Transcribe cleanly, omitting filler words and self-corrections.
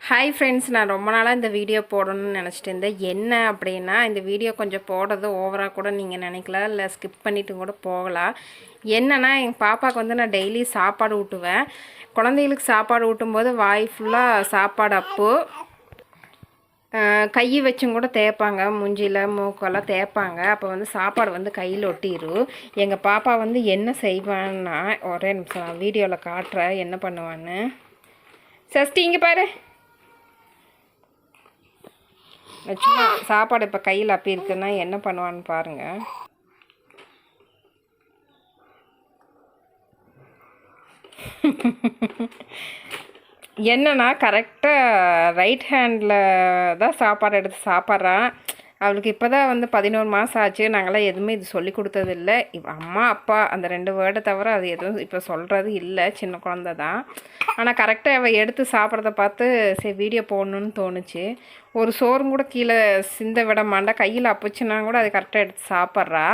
Hi friends, நான் ரொம்ப நாளாக இந்த வீடியோ போடணும்னு நினச்சிட்டு இருந்தேன். என்ன அப்படின்னா, இந்த வீடியோ கொஞ்சம் போடுறது ஓவராக கூட நீங்கள் நினைக்கலாம், இல்லை ஸ்கிப் பண்ணிவிட்டு கூட போகலாம். என்னென்னா, எங்கள் பாப்பாவுக்கு வந்து நான் டெய்லி சாப்பாடு ஊட்டுவேன். குழந்தைகளுக்கு சாப்பாடு ஊட்டும்போது வாய் ஃபுல்லாக சாப்பாடு அப்பு கை வச்சும் கூட தேய்ப்பாங்க, மூஞ்சியில் மூக்கெல்லாம் தேய்ப்பாங்க. அப்போ வந்து சாப்பாடு வந்து கையில் ஒட்டிடும். எங்கள் பாப்பா வந்து என்ன செய்வான்னா, ஒரே நிமிஷம் வீடியோவில் காட்டுறேன் என்ன பண்ணுவான்னு. சஷ்டி இங்கே பாரு, சும்மா சாப்பாடு இப்போ கையில் அப்படி இருக்குன்னா என்ன பண்ணுவான்னு பாருங்கள். என்னன்னா கரெக்டாக ரைட் ஹேண்டில் தான் சாப்பாடு எடுத்து சாப்பிட்றான். அவளுக்கு இப்போ தான் வந்து 11 மாதம் ஆச்சு. நாங்களாம் எதுவுமே இது சொல்லி கொடுத்ததில்லை. அம்மா அப்பா அந்த 2 வேர்டை தவிர அது எதுவும் இப்போ சொல்கிறது இல்லை. சின்ன குழந்த தான். ஆனால் கரெக்டாக அவள் எடுத்து சாப்பிட்றத பார்த்து சரி வீடியோ போடணுன்னு தோணுச்சு. ஒரு சோறும் கூட கீழே சிந்த விட மாட்டா. கையில் அப்புச்சுன்னா கூட அது கரெக்டாக எடுத்து சாப்பிட்றா.